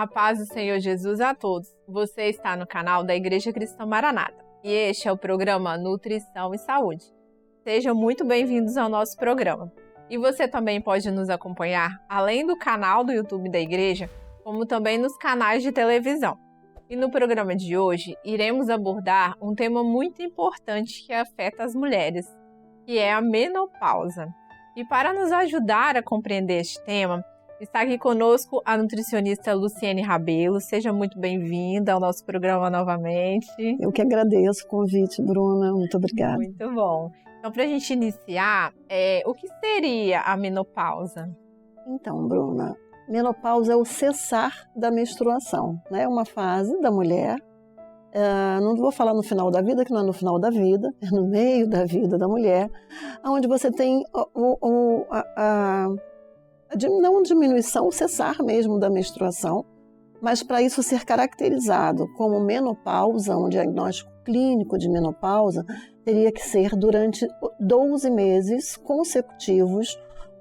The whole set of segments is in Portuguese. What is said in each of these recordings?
A paz do Senhor Jesus a todos. Você está no canal da Igreja Cristã Maranata e este é o programa Nutrição e Saúde. Sejam muito bem-vindos ao nosso programa. E você também pode nos acompanhar, além do canal do YouTube da Igreja, como também nos canais de televisão. E no programa de hoje, iremos abordar um tema muito importante que afeta as mulheres, que é a menopausa. E para nos ajudar a compreender este tema, está aqui conosco a nutricionista Luciene Rabelo. Seja muito bem-vinda ao nosso programa novamente. Eu que agradeço o convite, Bruna. Muito obrigada. Muito bom. Então, para a gente iniciar, o que seria a menopausa? Então, Bruna, menopausa é o cessar da menstruação, né? É uma fase da mulher. Não vou falar no final da vida, que não é no final da vida, é no meio da vida da mulher, onde você tem não diminuição, o cessar mesmo da menstruação, mas para isso ser caracterizado como menopausa, um diagnóstico clínico de menopausa, teria que ser durante 12 meses consecutivos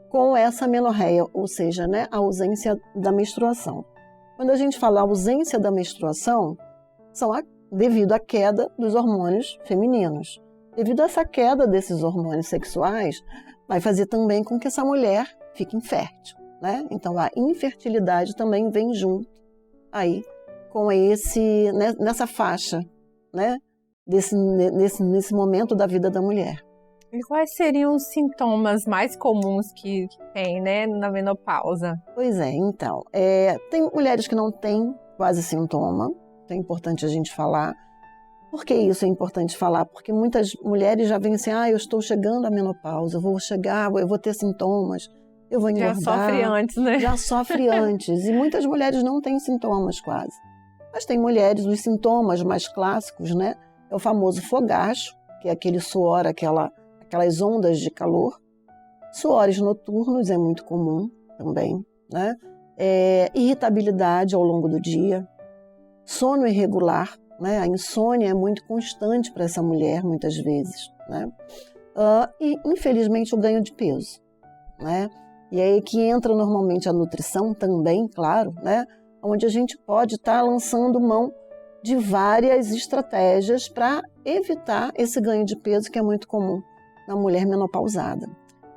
com essa menorreia, ou seja, né, a ausência da menstruação. Quando a gente fala ausência da menstruação, devido à queda dos hormônios femininos. Devido a essa queda desses hormônios sexuais, vai fazer também com que essa mulher fique infértil, né? Então a infertilidade também vem junto aí com nessa faixa, né? Nesse momento da vida da mulher. E quais seriam os sintomas mais comuns que tem, né, na menopausa? Pois é, então, tem mulheres que não têm quase sintoma, é importante a gente falar. Por que isso é importante falar? Porque muitas mulheres já vêm assim, eu estou chegando à menopausa, eu vou ter sintomas, eu vou engordar. Já sofre antes, né? Já sofre antes. E muitas mulheres não têm sintomas quase. Mas tem mulheres, os sintomas mais clássicos, né? É o famoso fogacho, que é aquele suor, aquelas ondas de calor. Suores noturnos é muito comum também, né? Irritabilidade ao longo do dia. Sono irregular, né? A insônia é muito constante para essa mulher, muitas vezes, né? E, infelizmente, o ganho de peso, né? E aí que entra normalmente a nutrição também, claro, né? Onde a gente pode estar lançando mão de várias estratégias para evitar esse ganho de peso que é muito comum na mulher menopausada.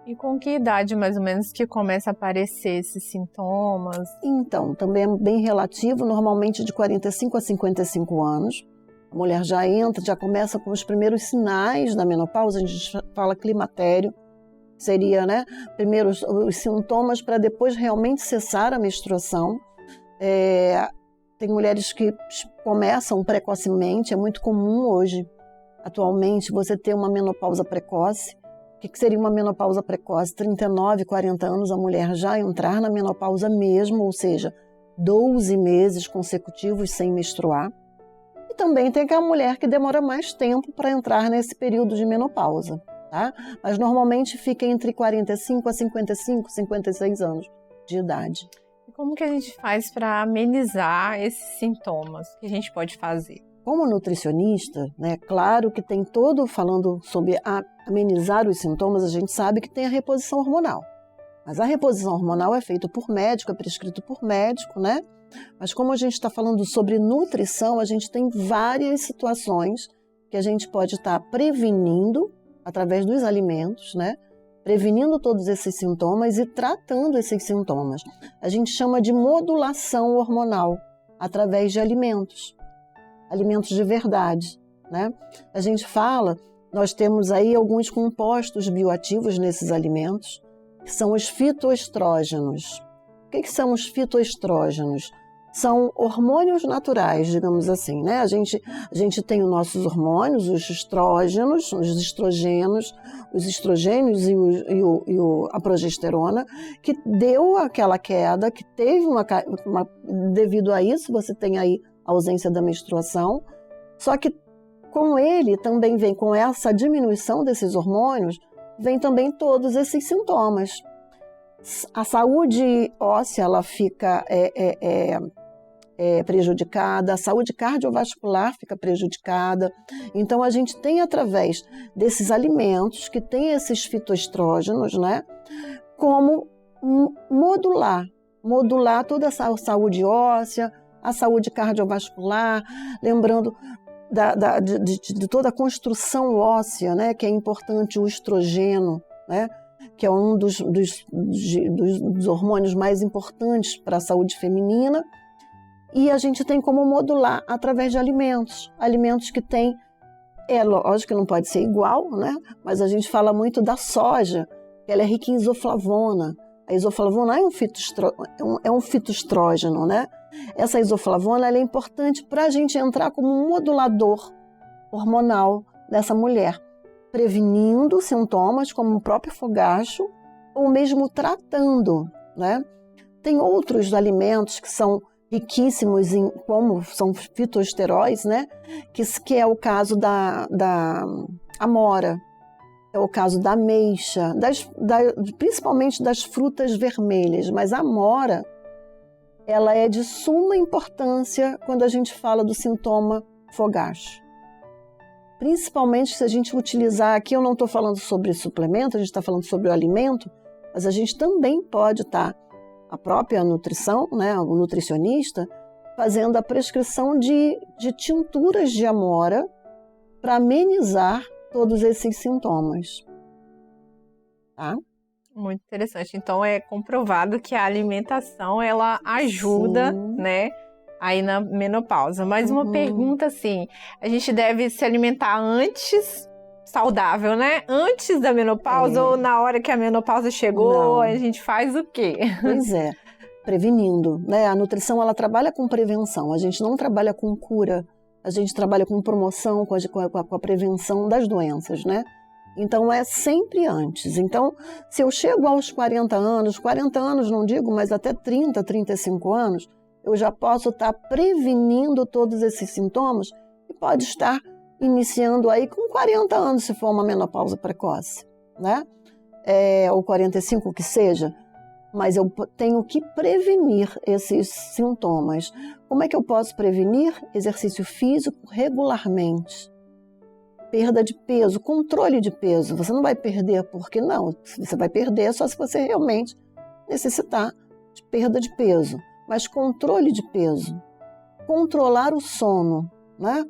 E com que idade, mais ou menos, que começa a aparecer esses sintomas? Então, também é bem relativo, normalmente de 45 a 55 anos. A mulher já começa com os primeiros sinais da menopausa, a gente fala climatério. Seria, né, primeiro os sintomas para depois realmente cessar a menstruação. Tem mulheres que começam precocemente, é muito comum hoje, atualmente, você ter uma menopausa precoce. O que seria uma menopausa precoce? 39, 40 anos, a mulher já entrar na menopausa mesmo, ou seja, 12 meses consecutivos sem menstruar. E também tem aquela mulher que demora mais tempo para entrar nesse período de menopausa, tá? Mas normalmente fica entre 45 a 55, 56 anos de idade. E como que a gente faz para amenizar esses sintomas? O que a gente pode fazer? Como nutricionista, né, claro que tem falando sobre amenizar os sintomas, a gente sabe que tem a reposição hormonal. Mas a reposição hormonal é feita por médico, é prescrito por médico, né? Mas como a gente está falando sobre nutrição, a gente tem várias situações que a gente pode estar prevenindo através dos alimentos, né? Prevenindo todos esses sintomas e tratando esses sintomas. A gente chama de modulação hormonal através de alimentos de verdade, né? A gente fala, nós temos aí alguns compostos bioativos nesses alimentos, que são os fitoestrógenos. O que são os fitoestrógenos? São hormônios naturais, digamos assim, né? A gente tem os nossos hormônios, os estrógenos, os estrogênios e a progesterona, que deu aquela queda, que teve devido a isso, você tem aí a ausência da menstruação, só que com ele também vem, com essa diminuição desses hormônios, vem também todos esses sintomas. A saúde óssea, ela fica prejudicada, a saúde cardiovascular fica prejudicada. Então, a gente tem, através desses alimentos que têm esses fitoestrógenos, né, como modular modular toda essa saúde óssea, a saúde cardiovascular, lembrando de toda a construção óssea, né, que é importante o estrogeno, né, que é um dos hormônios mais importantes para a saúde feminina. E a gente tem como modular através de alimentos que têm, lógico que não pode ser igual, né, mas a gente fala muito da soja, que ela é rica em isoflavona. A isoflavona é um fitoestrógeno, né? Essa isoflavona ela é importante para a gente entrar como um modulador hormonal dessa mulher, prevenindo sintomas como o próprio fogacho ou mesmo tratando, né? Tem outros alimentos que são riquíssimos como são fitoesteróis, né? Que é o caso da amora. É o caso da ameixa, principalmente das frutas vermelhas, mas a amora, ela é de suma importância quando a gente fala do sintoma fogacho. Principalmente se a gente utilizar, aqui eu não estou falando sobre suplemento, a gente está falando sobre o alimento, mas a gente também pode estar, a própria nutrição, né, o nutricionista, fazendo a prescrição de tinturas de amora para amenizar todos esses sintomas. Tá? Muito interessante. Então é comprovado que a alimentação ela ajuda, né, aí na menopausa. Mas uma pergunta assim, a gente deve se alimentar antes, saudável, né? Antes da menopausa ou na hora que a menopausa chegou, Não. a gente faz o quê? Pois é, prevenindo, né? A nutrição ela trabalha com prevenção, a gente não trabalha com cura. A gente trabalha com promoção, com a prevenção das doenças, né? Então, é sempre antes. Então, se eu chego aos 40 anos não digo, mas até 30, 35 anos, eu já posso estar prevenindo todos esses sintomas e pode estar iniciando aí com 40 anos, se for uma menopausa precoce, né? Ou 45, que seja. Mas eu tenho que prevenir esses sintomas. Como é que eu posso prevenir? Exercício físico regularmente. Perda de peso, controle de peso. Você não vai perder porque não. Você vai perder só se você realmente necessitar de perda de peso. Mas controle de peso. Controlar o sono, né?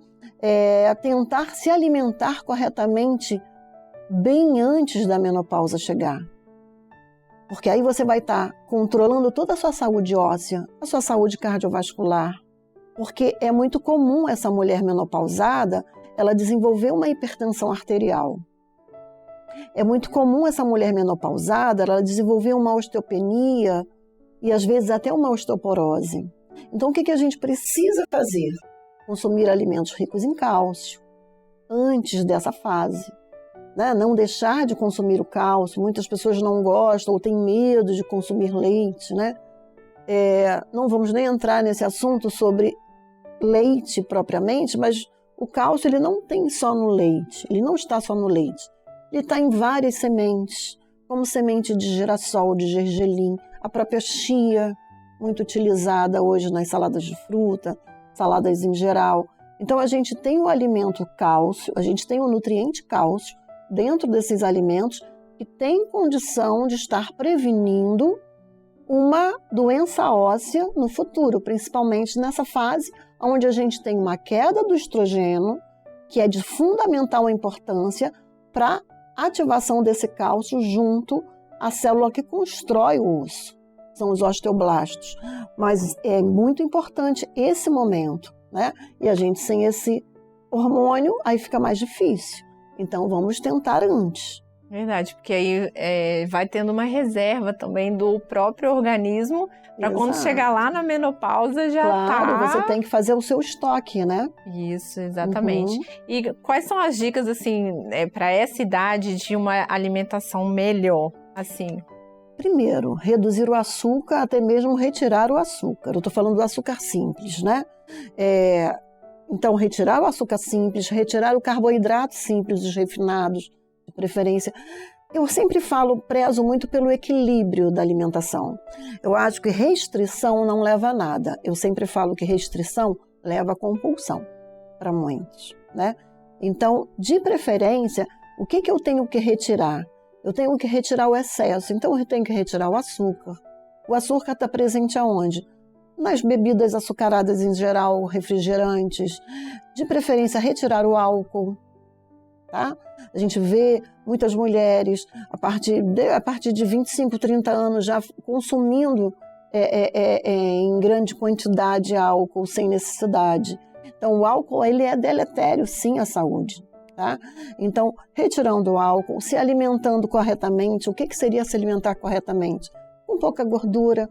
Tentar se alimentar corretamente bem antes da menopausa chegar. Porque aí você vai estar controlando toda a sua saúde óssea, a sua saúde cardiovascular. Porque é muito comum essa mulher menopausada, ela desenvolver uma hipertensão arterial. É muito comum essa mulher menopausada, ela desenvolver uma osteopenia e às vezes até uma osteoporose. Então o que a gente precisa fazer? Consumir alimentos ricos em cálcio antes dessa fase. Né? Não deixar de consumir o cálcio. Muitas pessoas não gostam ou têm medo de consumir leite, né? Não vamos nem entrar nesse assunto sobre leite propriamente, mas o cálcio ele não tem só no leite, ele não está só no leite. Ele está em várias sementes, como semente de girassol, de gergelim, a própria chia, muito utilizada hoje nas saladas de fruta, saladas em geral. Então a gente tem o alimento cálcio, a gente tem o nutriente cálcio, dentro desses alimentos que tem condição de estar prevenindo uma doença óssea no futuro, principalmente nessa fase onde a gente tem uma queda do estrogênio, que é de fundamental importância para a ativação desse cálcio junto à célula que constrói o osso, são os osteoblastos. Mas é muito importante esse momento, né? E a gente sem esse hormônio, aí fica mais difícil. Então, vamos tentar antes. Verdade, porque aí vai tendo uma reserva também do próprio organismo para quando chegar lá na menopausa já Claro, você tem que fazer o seu estoque, né? Isso, exatamente. E quais são as dicas, assim, para essa idade de uma alimentação melhor, assim? Primeiro, reduzir o açúcar, até mesmo retirar o açúcar. Eu estou falando do açúcar simples, né? Então, retirar o açúcar simples, retirar o carboidrato simples, os refinados, de preferência. Eu sempre prezo muito pelo equilíbrio da alimentação. Eu acho que restrição não leva a nada. Eu sempre falo que restrição leva a compulsão para muitos, né? Então, de preferência, o que eu tenho que retirar? Eu tenho que retirar o excesso. Então, eu tenho que retirar o açúcar, O açúcar está presente aonde? Nas bebidas açucaradas em geral, refrigerantes, de preferência retirar o álcool, tá? A gente vê muitas mulheres a partir de 25, 30 anos já consumindo em grande quantidade álcool sem necessidade. Então o álcool ele é deletério sim à saúde. Tá? Então, retirando o álcool, se alimentando corretamente, o que seria se alimentar corretamente? Com pouca gordura,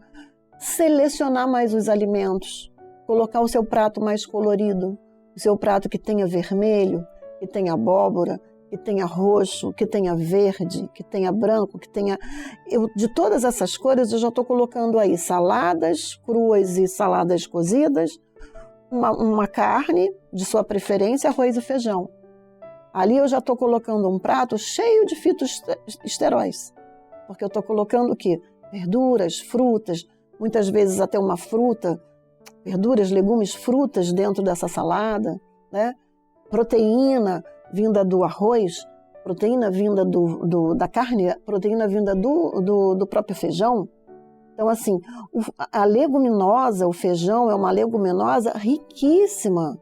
selecionar mais os alimentos, colocar o seu prato mais colorido, o seu prato que tenha vermelho, que tenha abóbora, que tenha roxo, que tenha verde, que tenha branco, que tenha... de todas essas cores eu já estou colocando aí saladas cruas e saladas cozidas, uma carne de sua preferência, arroz e feijão. Ali eu já estou colocando um prato cheio de fitoesteróis, porque eu estou colocando o quê? Verduras, frutas, muitas vezes até uma fruta, verduras, legumes, frutas dentro dessa salada, né? Proteína vinda do arroz, proteína vinda da carne, proteína vinda do próprio feijão. Então, assim, a leguminosa, o feijão é uma leguminosa riquíssima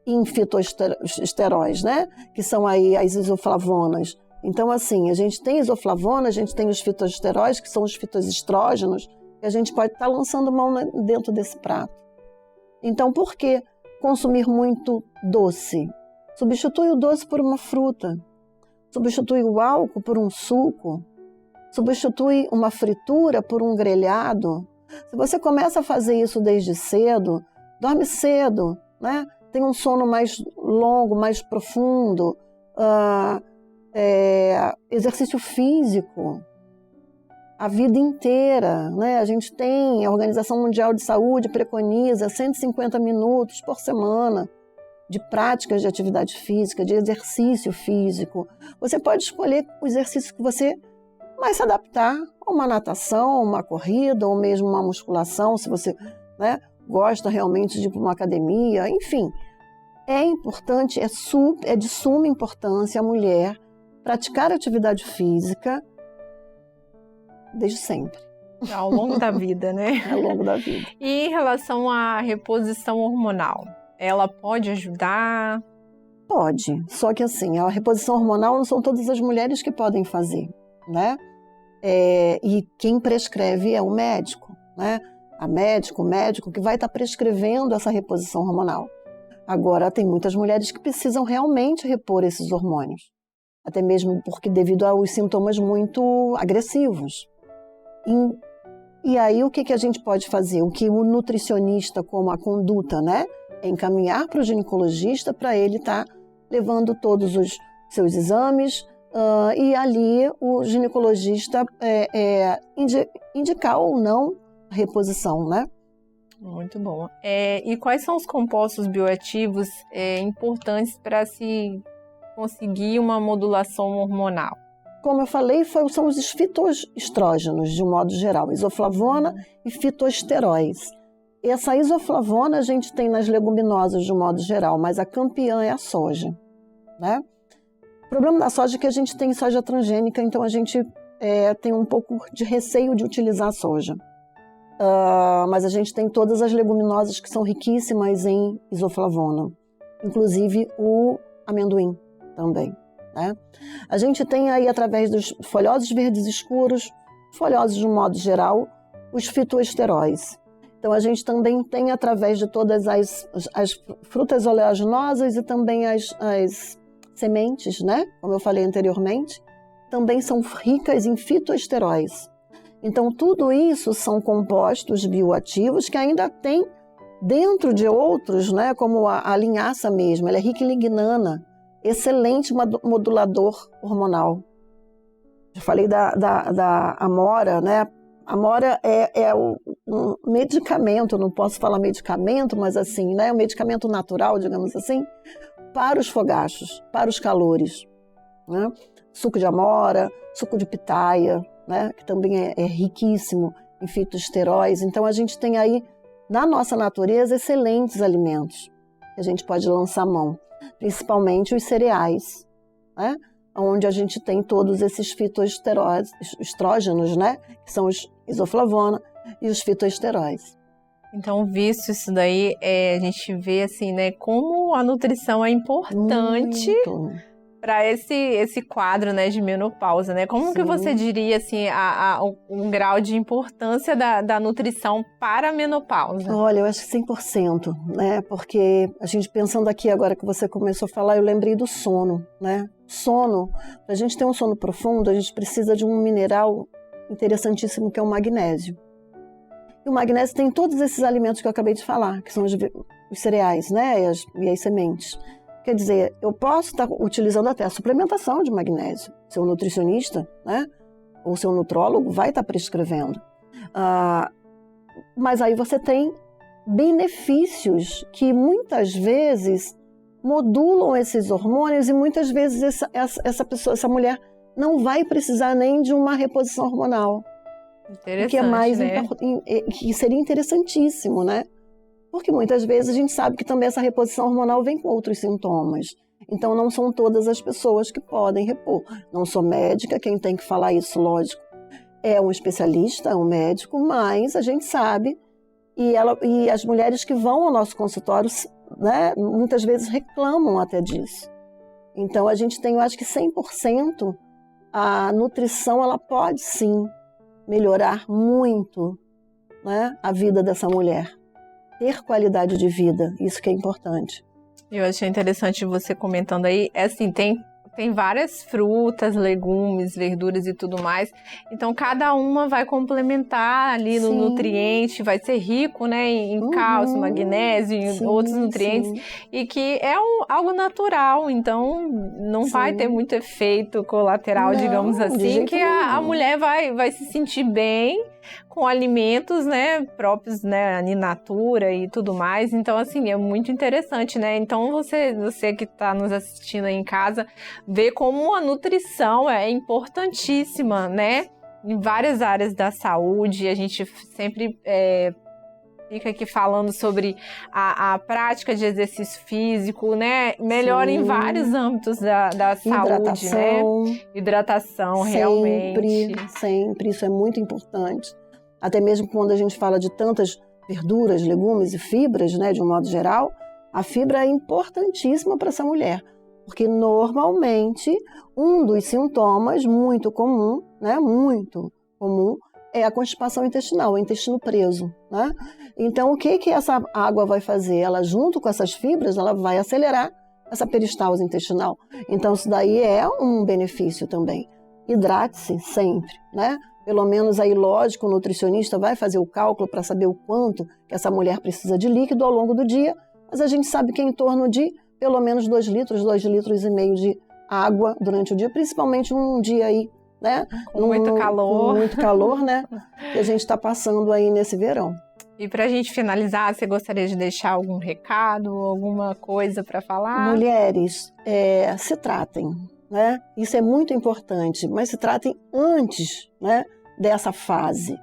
em fitoesteróis, né? Que são aí as isoflavonas. Então, assim, a gente tem isoflavona, a gente tem os fitoesteróis, que são os fitoestrógenos, que a gente pode estar lançando mão dentro desse prato. Então, por que consumir muito doce? Substitui o doce por uma fruta, substitui o álcool por um suco, substitui uma fritura por um grelhado. Se você começa a fazer isso desde cedo, dorme cedo, né? Tem um sono mais longo, mais profundo, exercício físico, a vida inteira, né? A gente tem, a Organização Mundial de Saúde preconiza 150 minutos por semana de práticas de atividade física, de exercício físico. Você pode escolher o exercício que você mais se adaptar, uma natação, uma corrida, ou mesmo uma musculação, se você, né, gosta realmente de ir para uma academia, enfim. É importante, é de suma importância a mulher praticar atividade física desde sempre. Ao longo da vida, né? Ao longo da vida. E em relação à reposição hormonal, ela pode ajudar? Pode, só que assim, a reposição hormonal não são todas as mulheres que podem fazer, né? E quem prescreve é o médico, né? O médico que vai estar prescrevendo essa reposição hormonal. Agora, tem muitas mulheres que precisam realmente repor esses hormônios, até mesmo porque devido aos sintomas muito agressivos. E aí, o que a gente pode fazer? O que o nutricionista, como a conduta, né? É encaminhar para o ginecologista para ele estar levando todos os seus exames e ali o ginecologista indicar ou não a reposição, né? Muito bom. E quais são os compostos bioativos importantes para se conseguir uma modulação hormonal? Como eu falei, são os fitoestrógenos, de um modo geral, isoflavona e fitoesteróis. Essa isoflavona a gente tem nas leguminosas, de um modo geral, mas a campeã é a soja, né? O problema da soja é que a gente tem soja transgênica, então a gente tem um pouco de receio de utilizar a soja. Mas a gente tem todas as leguminosas que são riquíssimas em isoflavona, inclusive o amendoim também, né? A gente tem aí, através dos folhosos verdes escuros, folhosos de um modo geral, os fitoesteróis. Então a gente também tem, através de todas as frutas oleaginosas e também as sementes, né? Como eu falei anteriormente, também são ricas em fitoesteróis. Então, tudo isso são compostos bioativos que ainda tem dentro de outros, né, como a linhaça mesmo, ela é rica em lignana, excelente modulador hormonal. Já falei da amora, né? A amora é um medicamento, não posso falar medicamento, mas assim, né, um medicamento natural, digamos assim, para os fogachos, para os calores, né? Suco de amora, suco de pitaia, né, que também é riquíssimo em fitoesteróis. Então, a gente tem aí, na nossa natureza, excelentes alimentos que a gente pode lançar mão, principalmente os cereais, né, onde a gente tem todos esses fitoesterógenos, né, que são os isoflavona, e os fitoesteróis. Então, visto isso daí, a gente vê assim, né, como a nutrição é importante para esse quadro, né, de menopausa, né? Como que você diria, assim, um grau de importância da nutrição para a menopausa? Olha, eu acho que 100%, né? Porque a gente pensando aqui agora que você começou a falar, eu lembrei do sono, né? Sono, para a gente ter um sono profundo, a gente precisa de um mineral interessantíssimo que é o magnésio. E o magnésio tem todos esses alimentos que eu acabei de falar, que são os cereais, né? E as sementes. Quer dizer, eu posso estar utilizando até a suplementação de magnésio. Seu nutricionista, né? Ou seu nutrólogo vai estar prescrevendo. Mas aí você tem benefícios que muitas vezes modulam esses hormônios e muitas vezes essa mulher não vai precisar nem de uma reposição hormonal. Interessante, que é mais né? Que seria interessantíssimo, né? Porque muitas vezes a gente sabe que também essa reposição hormonal vem com outros sintomas. Então não são todas as pessoas que podem repor. Não sou médica, quem tem que falar isso, lógico, é um especialista, é um médico, mas a gente sabe, e as mulheres que vão ao nosso consultório, né, muitas vezes reclamam até disso. Então a gente tem, eu acho que 100%, a nutrição ela pode sim melhorar muito, né, a vida dessa mulher. Ter qualidade de vida, isso que é importante. Eu achei interessante você comentando aí, assim, tem várias frutas, legumes, verduras e tudo mais, então cada uma vai complementar ali no nutriente, vai ser rico, né, em cálcio, magnésio, em outros nutrientes, e que é algo natural, então não vai ter muito efeito colateral, digamos assim, que a mulher vai se sentir bem com alimentos, né, próprios, né, in natura e tudo mais. Então, assim, é muito interessante, né? Então, você que está nos assistindo aí em casa, vê como a nutrição é importantíssima, né? Em várias áreas da saúde. A gente sempre fica aqui falando sobre a prática de exercício físico, né? Melhora em vários âmbitos da saúde, né? Hidratação, realmente. Sempre. Isso é muito importante. Até mesmo quando a gente fala de tantas verduras, legumes e fibras, né? De um modo geral, a fibra é importantíssima para essa mulher. Porque normalmente um dos sintomas muito comum, né? Muito comum, é a constipação intestinal, o intestino preso, né? Então, o que essa água vai fazer? Ela, junto com essas fibras, ela vai acelerar essa peristalse intestinal. Então, isso daí é um benefício também. Hidrate-se sempre, né? Pelo menos aí, lógico, o nutricionista vai fazer o cálculo para saber o quanto que essa mulher precisa de líquido ao longo do dia, mas a gente sabe que é em torno de pelo menos 2 litros, 2,5 litros de água durante o dia, principalmente um dia aí, né? Com muito calor. Com muito calor, né? Que a gente está passando aí nesse verão. E para a gente finalizar, você gostaria de deixar algum recado, alguma coisa para falar? Mulheres, se tratem, né? Isso é muito importante, mas se tratem antes, né, dessa fase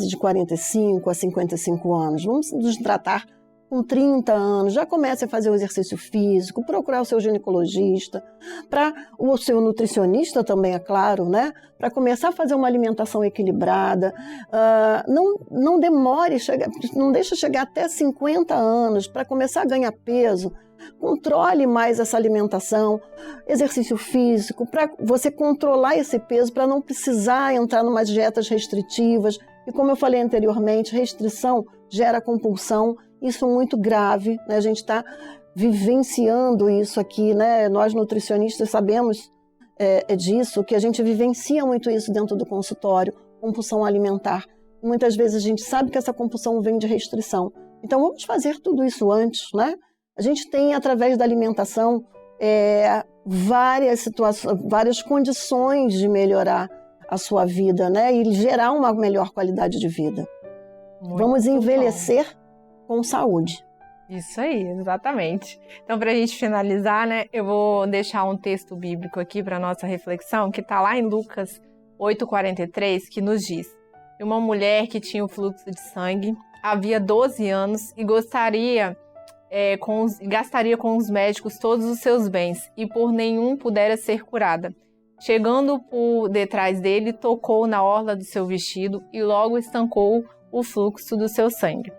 de 45 a 55 anos. Vamos nos tratar com 30 anos, já comece a fazer o exercício físico, procurar o seu ginecologista, para o seu nutricionista também, é claro, né? Para começar a fazer uma alimentação equilibrada. Não demore, não deixe chegar até 50 anos para começar a ganhar peso. Controle mais essa alimentação, exercício físico, para você controlar esse peso, para não precisar entrar em umas dietas restritivas. E como eu falei anteriormente, restrição gera compulsão. Isso é muito grave, né? A gente está vivenciando isso aqui, né? Nós nutricionistas sabemos disso, que a gente vivencia muito isso dentro do consultório, compulsão alimentar. Muitas vezes a gente sabe que essa compulsão vem de restrição. Então vamos fazer tudo isso antes, né? A gente tem, através da alimentação, várias situações, várias condições de melhorar a sua vida, né? E gerar uma melhor qualidade de vida. Vamos envelhecer com saúde. Isso aí, exatamente. Então, para a gente finalizar, né, eu vou deixar um texto bíblico aqui para nossa reflexão, que está lá em Lucas 8,43, que nos diz: uma mulher que tinha o fluxo de sangue havia 12 anos e gastaria com os médicos todos os seus bens, e por nenhum pudera ser curada. chegando por detrás dele, tocou na orla do seu vestido e logo estancou o fluxo do seu sangue.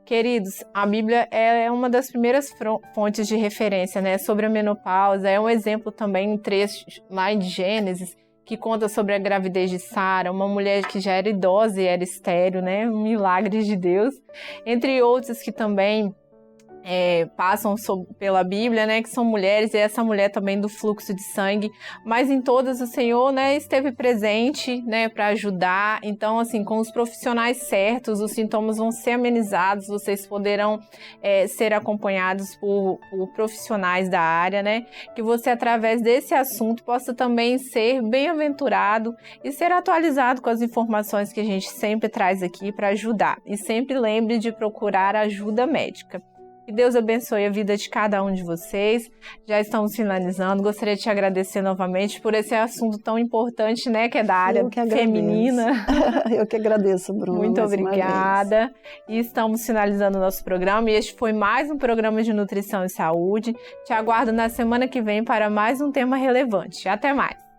Queridos, a Bíblia é uma das primeiras fontes de referência, né, sobre a menopausa. É um exemplo também em trechos lá em Gênesis, que conta sobre a gravidez de Sara, uma mulher que já era idosa e era estéril, né, um milagre de Deus. Entre outros que também passam pela Bíblia, né, que são mulheres, e essa mulher também do fluxo de sangue, mas em todas o Senhor, né, esteve presente, né, para ajudar. Então, assim, com os profissionais certos, os sintomas vão ser amenizados, vocês poderão ser acompanhados por profissionais da área, né, que você, através desse assunto, possa também ser bem-aventurado e ser atualizado com as informações que a gente sempre traz aqui para ajudar. E sempre lembre de procurar ajuda médica. Que Deus abençoe a vida de cada um de vocês. Já estamos finalizando. Gostaria de te agradecer novamente por esse assunto tão importante, né, que é da área feminina. Eu que agradeço, Bruna. Muito obrigada. E estamos finalizando o nosso programa. E este foi mais um programa de nutrição e saúde. Te aguardo na semana que vem para mais um tema relevante. Até mais.